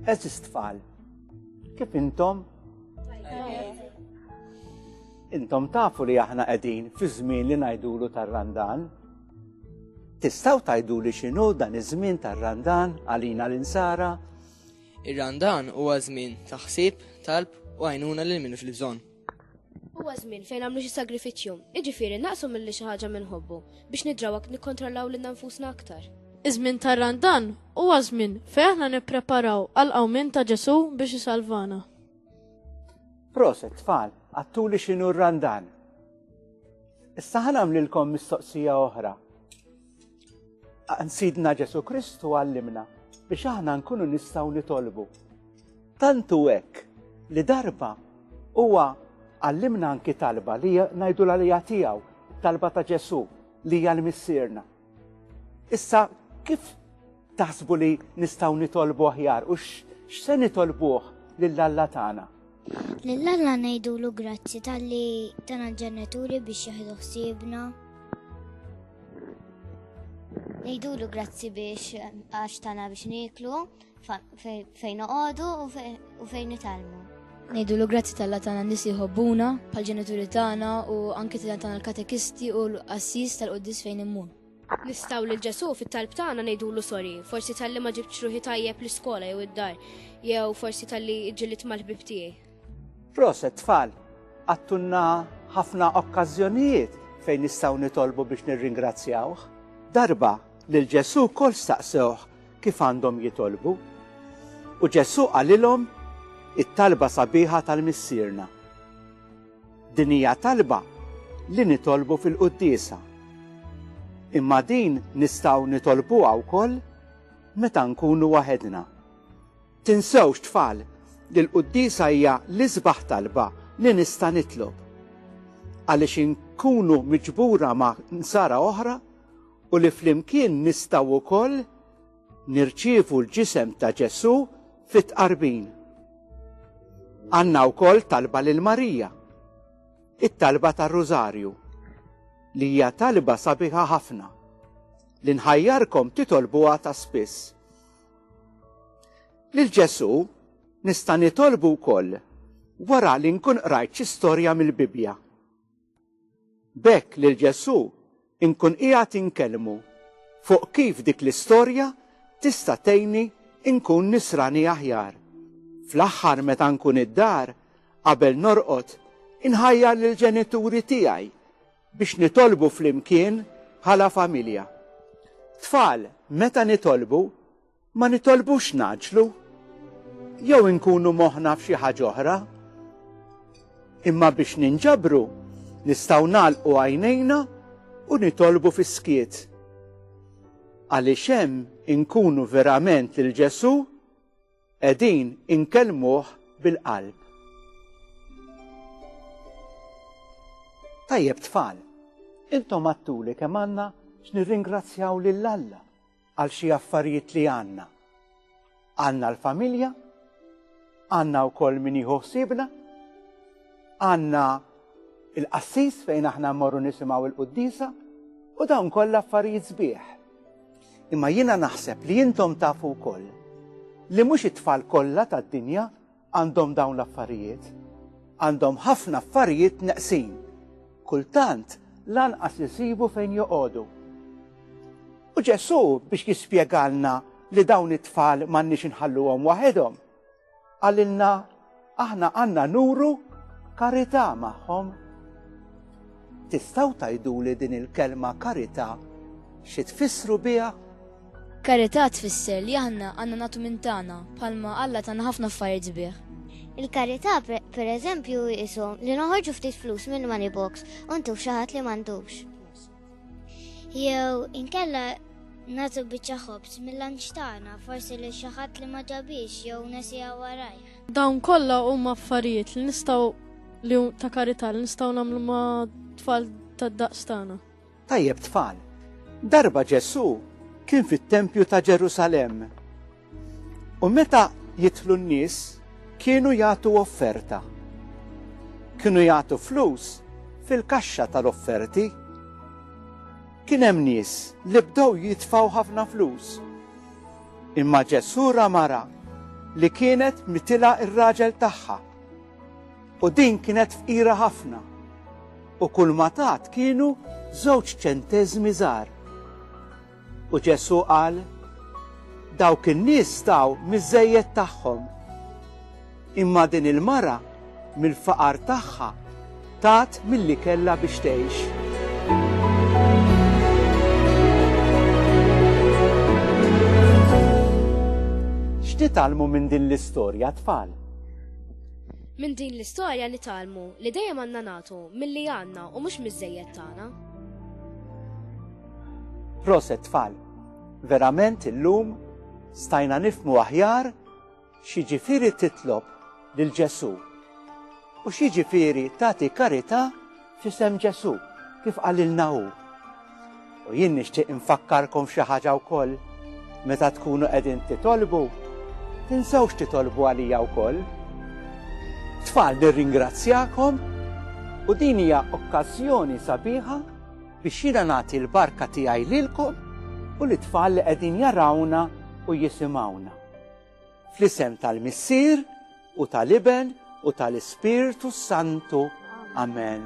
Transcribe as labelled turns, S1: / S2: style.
S1: Eżis tfal, kif intom? Intom tafu li aħna qegħdin fi żmien li ngħidulu tar-Randan. Tistgħu tgħiduli x'inhu dan iż-żmien tar-Randan għalina l-insara?
S2: Ir-Randan huwa żmien ta' ħsieb, talb u għajnuna lil min fil-bżonn.
S3: Huwa żmien fejn għamlu xi sagrifiċċju, jiġifieri naqsu milli xi ħaġa minħobbu biex nidrawak nikkontrollaw lil nfusna aktar.
S4: Iż-żmien tar-Randan huwa żmien fejn aħna nippreparaw għal qawmien ta' Ġesu biex isalvana.
S1: Proset tfal, għattuli x'inhu r-Randan. Issa ħanamlilkom mistoqsija oħra. Sidna Ġesu Kristu għallimna biex aħna nkunu nistgħu nitolbu. Tantu hekk li darba huwa għallimna anki talba li ngħidu l-għalija tiegħu, talba ta' Ġesu li hija l-missierna. Issa kif taħsbu li nistgħu nitolbu aħjar u x'se nitolbuh lill-Alla tagħna?
S5: Lill-Alla ngħidulu grazzi talli tana ġenituri biex jieħdu ħsiebna. Ngħidulu grazzi biex għax tana biex niklu, fejn noqogħdu u fejn nitalmu.
S6: Ngħidulu grazzi tal-Alla tagħna nies jħobbuna bħall-ġenituri tagħna u anke tagħna l-katekisti u l-assis tal-qudies fejn immur.
S3: Nistgħu lil Ġesu fit-talb tagħna ngħidulu sorry, forsi talli ma ġibtx ruħi tajjeb l-iskola jew id-dar, jew forsi talli ġġilit mal-ħbib tiegħi.
S1: Proset tfal, għattunna ħafna okkażjonijiet fejn nistgħu nitolbu biex nirringrazzjawh. Darba lil Ġesu kol staqsewh kif għandhom jitolbu u Ġesu qalilhom it-talba sabiħa tal-missierna. Din hija talba li nitolbu fil-quddiesa. Imma din nistgħu nitolbuha wkoll meta nkunu waħedna. Tinsewx tfal li l-quddiesa hija l-isbaħ talba li nista' nitlob. Għaliex inkunu miġbura ma' nsara oħra u li flimkien nistgħu wkoll nirċievu l-ġisem ta' Ġesu fit-tqarbin. Għandna wkoll talba lil Marija, it-talba tar-Rużarju, li hija talba sabiħa ħafna li nħajjarkom titolbuha ta' spiss. Lil Ġesu nista' nitolbu wkoll wara li nkun qrajt xi storja mill-Bibja. B'hekk lil Ġesu inkun qiegħed inkellmu fuq kif dik l-istorja tista' tgħinni inkun nisrani aħjar. Fl-aħħar meta nkun id-dar qabel norqod inħajjar lill-ġenituri tiegħi biex nitolbu flimkien bħala familja. Tfal, meta nitolbu, ma nitolbux naġlu, jew inkunu moħħna f'xi ħaġa oħra. Imma biex ninġabru nistgħu nagħlqu għajnejna u nitolbu fis-skiet. Għaliex hemm inkunu verament lil Ġesu qegħdin inkellmuh bil-qalb. Tajjeb tfal, intom għattuli kemm għandna x'nirringrazzjaw lill-Alla għal xi affarijiet li għandna. Għandna l-familja, għandna wkoll min jieħu ħsiebna, għandna il-qassis fejn aħna mmorru nisimgħu il-quddiesa u dawn kollha affarijiet sbieħ. Imma jiena naħseb li intom tafu wkoll li mhux it-tfal kollha tad-dinja għandhom dawn l-affarijiet. Għandhom ħafna affarijiet neqsin. Kultant lanqas isibu fejn joqogħdu. U Ġesu biex jispjegalna li dawn it-tfal m'għandniex inħalluhom waħedhom, għalilna aħna għandna nuru karità magħhom. Tistgħu tgħiduli din il-kelma karità xi tfissru biha?
S6: Karità tfisser li aħna għandna nagħtu minn tagħna bħalma Alla tagħna ħafna affarijiet sbieħ.
S5: Il-karità pereżempju isu li noħorġu ftit flus mill-money box u ntu xi ħadd li m'għandux. Jew inkella nagħtu biċċa ħobż mill-lanċ tagħna forsi li xi ħadd li ma ġabix jew nesiha warajh.
S4: Dawn kollha huma affarijiet li nistgħu li ta' karità li nistgħu nagħmlu ma' tfal tad-daqs tagħna.
S1: Tajjeb tfal, darba Ġesu kien fit-Tempju ta' Ġerusalemm. U meta jidħlu n-nies kienu jagħtu offerta. Kienu jagħtu flus fil-kaxxa tal-offerti. Kien hemm nies li bdew jitfgħu ħafna flus. Imma Ġesu mara li kienet mitila ir-raġel tagħha. U din kienet fqira ħafna. U kull ma tat kienu 2 ċenteżmi żgħar. U Ġesu qal, dawk in-nies taw miż-żejjed tagħhom. Imma din il-mara mill-faqar tagħha tat milli kellha biex tgħix. X'nitalmu minn din l-istorja tfal?
S3: Minn din l-istorja nitalmu li dejjem għandna nagħtu milli għandna u mhux miż-żejjed tagħna.
S1: Proset tfal, verament illum stajna nifhmu aħjar x'jiġifieri titlob lil Ġesu u x'jiġifieri tagħti karità f'isem Ġesu kif qalilna hu. U jien nixtieq infakkarkom f'xi ħaġa wkoll meta tkunu qegħdin titolbu, tinsewx titolbu għalija wkoll. Tfal nirringrazzjakom u din hija okkażjoni sabiħa biex jiena nagħti l-barka tiegħi lilkom u l-tfal li qegħdin jarawna u jisimgħuna. Fl-isem tal-Missier u tal-Iben u tal-Ispiritu Santu. Amen.